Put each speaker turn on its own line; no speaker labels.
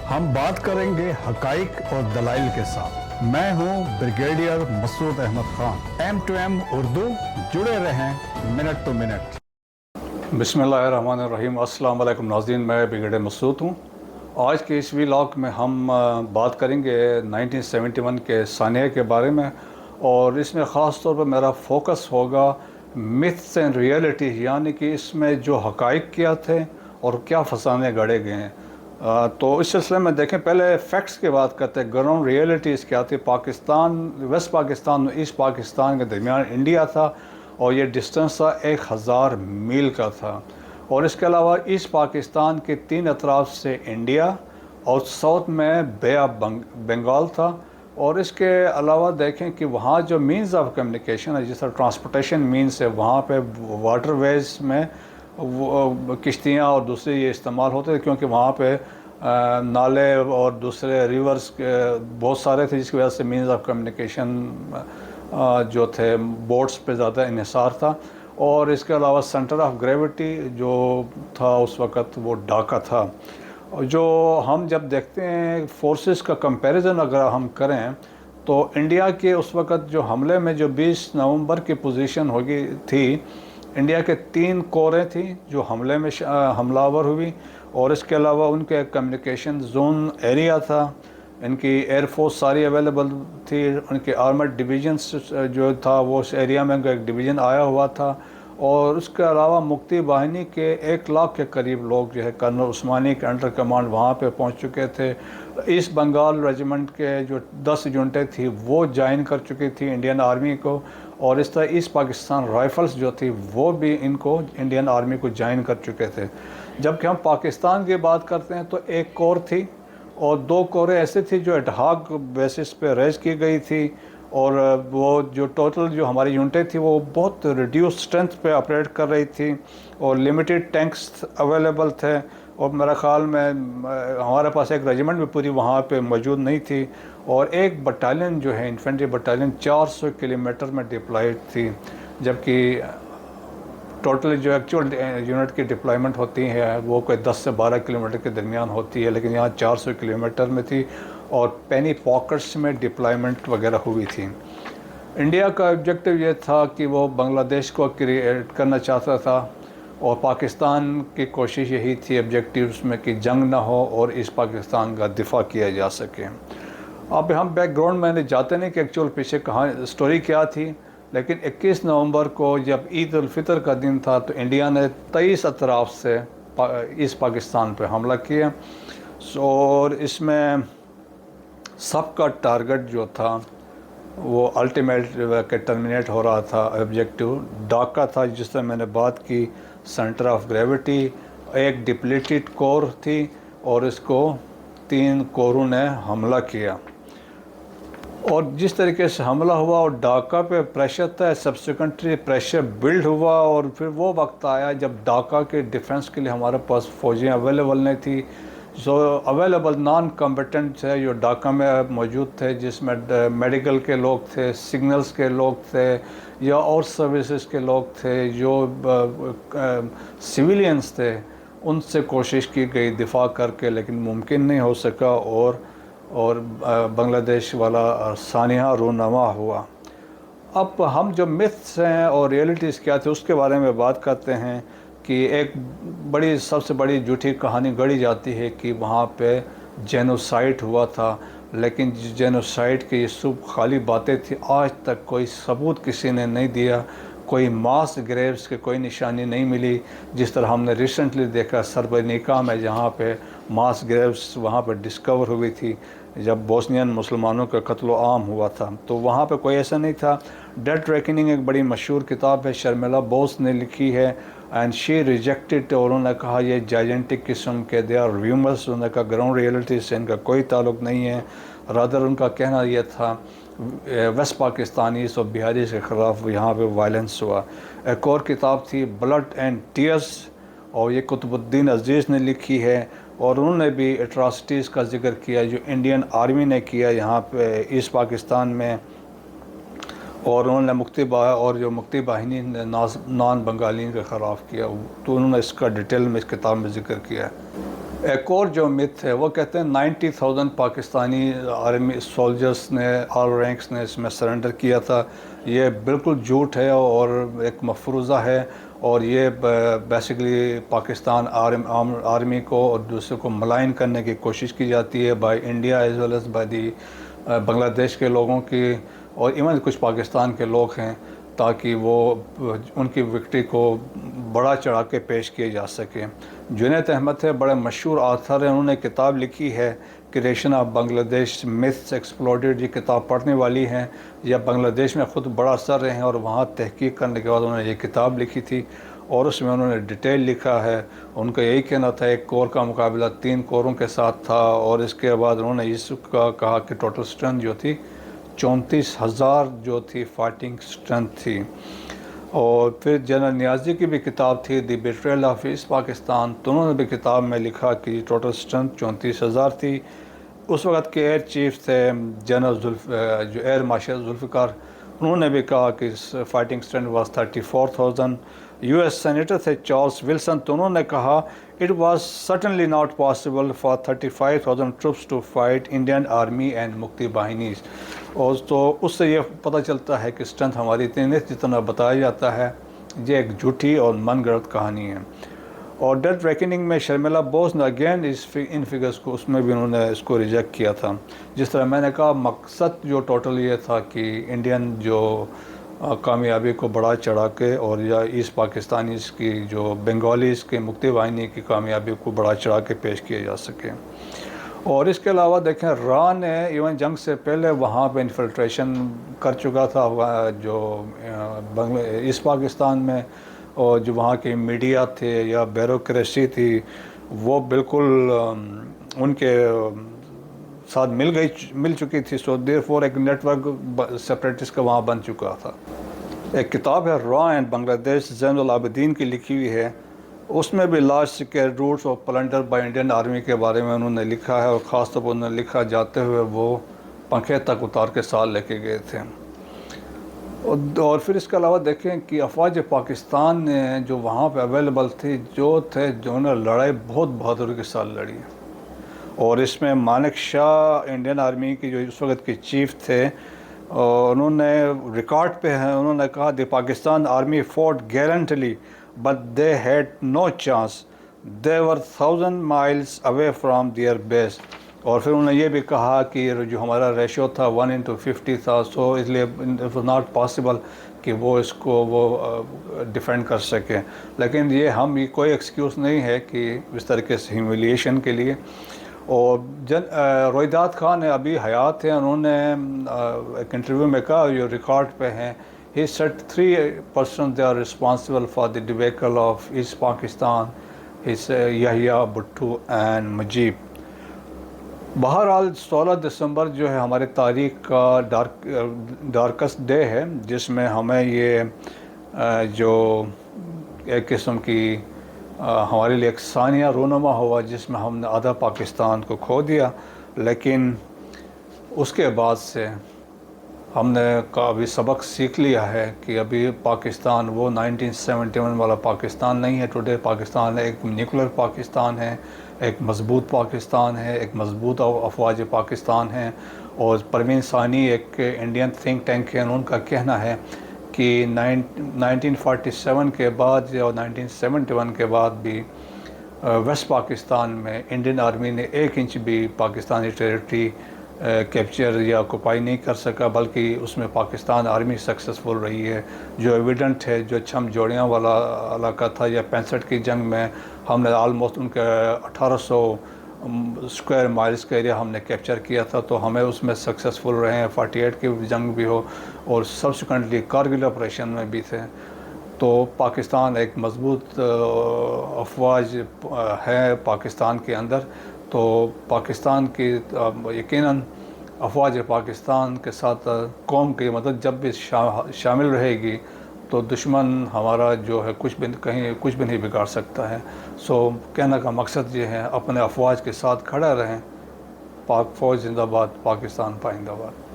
हम बात करेंगे हकाइक और दलाइल के साथ। मैं हूं ब्रिगेडियर मसूद अहमद खान। M2M उर्दू, जुड़े रहें मिनट टू मिनट। बिस्मिल्लाहिर्रहमानिर्रहीम। अस्सलाम वालेकुम नाज़रीन, मैं ब्रिगेडियर मसूद हूं। आज के इस व्लॉग में हम बात करेंगे 1971 के सानिया के बारे में, और इसमें ख़ास तौर पर मेरा फोकस होगा मिथ्स एंड रियलिटी, यानी कि इसमें जो हकाइक क्या थे और क्या फसाने गढ़े गए हैं। तो इस सिलसिले में देखें, पहले फैक्ट्स की बात करते हैं। ग्राउंड रियलिटीज़ क्या थी। पाकिस्तान, वेस्ट पाकिस्तान और ईस्ट पाकिस्तान के दरमियान इंडिया था, और ये डिस्टेंस था 1000 मील का था। और इसके अलावा ईस्ट पाकिस्तान के 3 अतराफ से इंडिया, और साउथ में बे ऑफ बंगाल था। और इसके अलावा देखें कि वहाँ जो मीन्स ऑफ कम्युनिकेशन है, जिस तरह ट्रांसपोर्टेशन मीन्स है, वहाँ पे वाटरवेज में किश्तियाँ और दूसरे ये इस्तेमाल होते थे, क्योंकि वहाँ पे नाले और दूसरे रिवर्स बहुत सारे थे, जिसकी वजह से मीन्स ऑफ कम्युनिकेशन जो थे बोट्स पे ज़्यादा इन्हिसार था। और इसके अलावा सेंटर ऑफ ग्रेविटी जो था उस वक़्त वो ढाका था। जो हम जब देखते हैं फोर्सेस का कंपैरिजन अगर हम करें, तो इंडिया के उस वक़्त जो हमले में जो 20 नवंबर की पोजीशन होगी थी, इंडिया के 3 कोरें थी जो हमले में हमलावर हुई। और इसके अलावा उनके कम्युनिकेशन जोन एरिया था, इनकी एयरफोर्स सारी अवेलेबल थी, उनके आर्मर्ड डिवीजन्स जो था वो उस एरिया में एक डिवीज़न आया हुआ था। और उसके अलावा मुक्ति बाहिनी के 1 लाख के करीब लोग जो है कर्नल उस्मानी के अंडर कमांड वहाँ पे पहुँच चुके थे। ईस्ट बंगाल रेजिमेंट के जो 10 यूनिटें थी वो ज्वाइन कर चुकी थी इंडियन आर्मी को। और इस तरह ईस्ट पाकिस्तान राइफ़ल्स जो थी वो भी इनको इंडियन आर्मी को ज्वाइन कर चुके थे। जबकि हम पाकिस्तान की बात करते हैं तो 1 कोर थी, और 2 कोरें ऐसे थी जो एडहॉक बेसिस पे रेज की गई थी। और वो जो टोटल जो हमारी यूनिटें थी वो बहुत रिड्यूस स्ट्रेंथ पे ऑपरेट कर रही थी, और लिमिटेड टैंक्स अवेलेबल थे। और मेरा ख़्याल में हमारे पास एक रेजिमेंट भी पूरी वहाँ पे मौजूद नहीं थी। और एक बटालियन जो है इन्फेंट्री बटालियन 400 किलोमीटर में डिप्लॉयड थी, जबकि टोटल जो एक्चुअल यूनिट की डिप्लॉयमेंट होती है वो कोई 10 से 12 किलोमीटर के दरमियान होती है, लेकिन यहाँ 400 किलोमीटर में थी। और पेनी पॉकेट्स में डिप्लॉयमेंट वगैरह हुई थी। इंडिया का ऑब्जेक्टिव ये था कि वो बांग्लादेश को क्रिएट करना चाहता था, और पाकिस्तान की कोशिश यही थी ऑब्जेक्टिव्स में कि जंग ना हो और इस पाकिस्तान का दिफा किया जा सके। अब हम बैकग्राउंड में जाते नहीं कि एक्चुअल पीछे कहाँ स्टोरी क्या थी, लेकिन 21 नवंबर को जब ईद उल फितर का दिन था तो इंडिया ने 23 अतराफ से ईस्ट पाकिस्तान पर हमला किया। और इसमें सबका टारगेट जो था वो अल्टीमेट के टर्मिनेट हो रहा था। ऑब्जेक्टिव ढाका था, जिस तरह मैंने बात की, सेंटर ऑफ ग्रेविटी, एक डिप्लीटेड कोर थी, और इसको 3 कोरों ने हमला किया। और जिस तरीके से हमला हुआ और ढाका पे प्रेशर था, सब्सिक्वेंटली प्रेशर बिल्ड हुआ। और फिर वो वक्त आया जब ढाका के डिफेंस के लिए हमारे पास फ़ौजें अवेलेबल नहीं थी। जो अवेलेबल नॉन कॉम्पिटेंट थे जो ढाका में मौजूद थे, जिसमें मेडिकल के लोग थे, सिग्नल्स के लोग थे, या और सर्विसेज के लोग थे, जो सिविलियंस थे, उनसे कोशिश की गई दिफा करके, लेकिन मुमकिन नहीं हो सका। और बांग्लादेश वाला सानिया रूनमा हुआ। अब हम जो मिथ्स हैं और रियलिटीज़ क्या थे उसके बारे में बात करते हैं। कि एक सबसे बड़ी झूठी कहानी गढ़ी जाती है कि वहाँ पे जेनोसाइड हुआ था, लेकिन जेनोसाइड की ये सब खाली बातें थी। आज तक कोई सबूत किसी ने नहीं दिया, कोई मास ग्रेव्स के कोई निशानी नहीं मिली। जिस तरह हमने रिसेंटली देखा सरबनिका में, जहाँ पे मास ग्रेव्स वहाँ पे डिस्कवर हुई थी जब बोस्नियन मुसलमानों का कत्ल आम हुआ था, तो वहाँ पे कोई ऐसा नहीं था। डेड रेकनिंग एक बड़ी मशहूर किताब है, शर्मिला बोस ने लिखी है, एंड शी रिजेक्टेड। और उन्होंने कहा ये जायजेंटिक किस्म के दे आर र्यूमर्स, उन्होंने कहा ग्राउंड रियलिटी से इनका कोई ताल्लुक़ नहीं है। रादर उनका कहना यह था वेस्ट पाकिस्तानीज़ और बिहारीज़ के ख़िलाफ़ यहाँ पे वायलेंस हुआ। एक और किताब थी ब्लड एंड टीयर्स, और ये कुतुबुद्दीन अजीज़ ने लिखी है, और उन्होंने भी एट्रॉसिटीज़ का जिक्र किया जो इंडियन आर्मी ने किया यहाँ पे ईस्ट पाकिस्तान में। और उन्होंने मुक्ति बाहिनी ने नॉन बंगालियों के ख़िलाफ़ किया, तो उन्होंने इसका डिटेल में इस किताब में जिक्र किया है। ایک اور جو مت ہے وہ کہتے ہیں 90,000 پاکستانی آرمی سولجرز نے آل رینکس نے اس میں سرنڈر کیا تھا. یہ بالکل جھوٹ ہے اور ایک مفروضہ ہے، اور یہ بیسیکلی پاکستان آرمی کو اور دوسرے کو ملائن کرنے کی کوشش کی جاتی ہے by India as well as by the Bangladesh کے لوگوں کی، اور ایون کچھ پاکستان کے لوگ ہیں، تاکہ وہ ان کی وکٹری کو بڑا چڑھا کے پیش کیے جا سکے. جنید احمد ہے، بڑے مشہور آتھر ہیں، انہوں نے کتاب لکھی ہے کریشن آف بنگلہ دیش میتھس ایکسپلوڈیڈ. یہ کتاب پڑھنے والی ہیں، یا بنگلہ دیش میں خود بڑا اثر رہے ہیں اور وہاں تحقیق کرنے کے بعد انہوں نے یہ کتاب لکھی تھی، اور اس میں انہوں نے ڈیٹیل لکھا ہے. ان کا یہی کہنا تھا ایک کور کا مقابلہ 3 کوروں کے ساتھ تھا، اور اس کے بعد انہوں نے اس کا کہا کہ ٹوٹل اسٹرینتھ جو تھی 34,000 جو تھی فائٹنگ اسٹرینتھ تھی. اور پھر جنرل نیازی کی بھی کتاب تھی دی بیٹریل آف ایسٹ پاکستان، تو انہوں نے بھی کتاب میں لکھا کہ ٹوٹل اسٹرینتھ 34,000 تھی. اس وقت کے ایئر چیف تھے جنرل جو ایئر مارشل ذوالفقار، انہوں نے بھی کہا کہ fighting strength was 34,000. U S senator تھے چارلس ولسن، تو انہوں نے کہا it was certainly not possible for 35,000 troops to fight Indian army and Mukti Bahinis. اور تو اس سے یہ پتہ چلتا ہے کہ اسٹرینتھ ہماری اتنی نہیں جتنا بتایا جاتا ہے. یہ ایک جھوٹی اور من گھڑت کہانی ہے. اور ڈیتھ ریکننگ میں شرمیلا بوس نے اگین ان فگرز کو اس میں بھی انہوں نے اس کو ریجیکٹ کیا تھا. جس طرح میں نے کہا مقصد جو ٹوٹل یہ تھا کہ انڈین جو کامیابی کو بڑھا چڑھا کے، اور یا ایسٹ پاکستانیز کی جو بنگالیز کے مکتی باہنی کی کامیابی کو بڑھا چڑھا کے پیش کیا جا سکے. اور اس کے علاوہ دیکھیں را نے ایون جنگ سے پہلے وہاں پہ انفلٹریشن کر چکا تھا جو ایسٹ پاکستان میں، اور جو وہاں کے میڈیا تھے یا بیوروکریسی تھی وہ بالکل ان کے ساتھ مل چکی تھی. سو دیر فور ایک نیٹ ورک سیپریٹس کا وہاں بن چکا تھا. ایک کتاب ہے را اینڈ بنگلہ دیش زین العابدین کی لکھی ہوئی ہے، اس میں بھی لارج اسکیل روٹس اور پلنڈر بائی انڈین آرمی کے بارے میں انہوں نے لکھا ہے، اور خاص طور پر انہوں نے لکھا جاتے ہوئے وہ پنکھے تک اتار کے سال لے کے گئے تھے. اور پھر اس کے علاوہ دیکھیں کہ افواج پاکستان نے جو وہاں پہ اویلیبل تھی جو نے لڑائی بہت بہادری کے ساتھ لڑی. اور اس میں مانک شاہ انڈین آرمی کی جو اس وقت کے چیف تھے، انہوں نے ریکارڈ پہ ہیں، انہوں نے کہا the Pakistan army fought gallantly but they had no chance, they were 1000 miles away from their bases. اور پھر انہوں نے یہ بھی کہا کہ جو ہمارا ریشو تھا 1:50 تھا، سو اس لیے اٹ واز ناٹ پاسبل کہ وہ اس کو وہ ڈیفینڈ کر سکیں. لیکن یہ کوئی ایکسکیوز نہیں ہے کہ اس طریقے سے ہیوملیشن کے لیے. اور رویداد خان ابھی حیات ہیں، انہوں نے ایک انٹرویو میں کہا جو ریکارڈ پہ ہیں، he said 3 persons they are responsible for the debacle of East Pakistan. It's Yahya Bhutto and Mujib. بہرحال 16 دسمبر جو ہے ہمارے تاریخ کا ڈارکسٹ ڈے ہے، جس میں ہمیں یہ جو ایک قسم کی ہمارے لیے ایک ثانیہ رونما ہوا جس میں ہم نے آدھا پاکستان کو کھو دیا. لیکن اس کے بعد سے ہم نے ابھی سبق سیکھ لیا ہے کہ ابھی پاکستان وہ 1971 والا پاکستان نہیں ہے. ٹوڈے پاکستان ایک نیوکلر پاکستان ہے، ایک مضبوط پاکستان ہے، ایک مضبوط افواج پاکستان ہیں. اور پروین ثانی ایک انڈین تھنک ٹینک ہے، ان کا کہنا ہے کہ 1947 کے بعد یا 1971 کے بعد بھی ویسٹ پاکستان میں انڈین آرمی نے 1 انچ بھی پاکستانی ٹیریٹری کیپچر یا آکوپائی نہیں کر سکا، بلکہ اس میں پاکستان آرمی سکسیسفل رہی ہے. جو ایویڈنٹ ہے جو چھم جوڑیاں والا علاقہ تھا یا 65 کی جنگ میں ہم نے آلموسٹ ان کے 1800 اسکوائر مائلز کا ایریا ہم نے کیپچر کیا تھا، تو ہمیں اس میں سکسیسفل رہے ہیں. 48 کی جنگ بھی ہو اور سبسیکوینٹلی کارگل آپریشن میں بھی تھے. تو پاکستان ایک مضبوط افواج ہے پاکستان کے اندر. تو پاکستان کی یقیناً افواج پاکستان کے ساتھ قوم کی مدد جب بھی شامل رہے گی تو دشمن ہمارا جو ہے کچھ بھی نہیں بگاڑ سکتا ہے. سو کہنے کا مقصد یہ ہے اپنے افواج کے ساتھ کھڑے رہیں. پاک فوج زندہ باد، پاکستان پائندہ باد.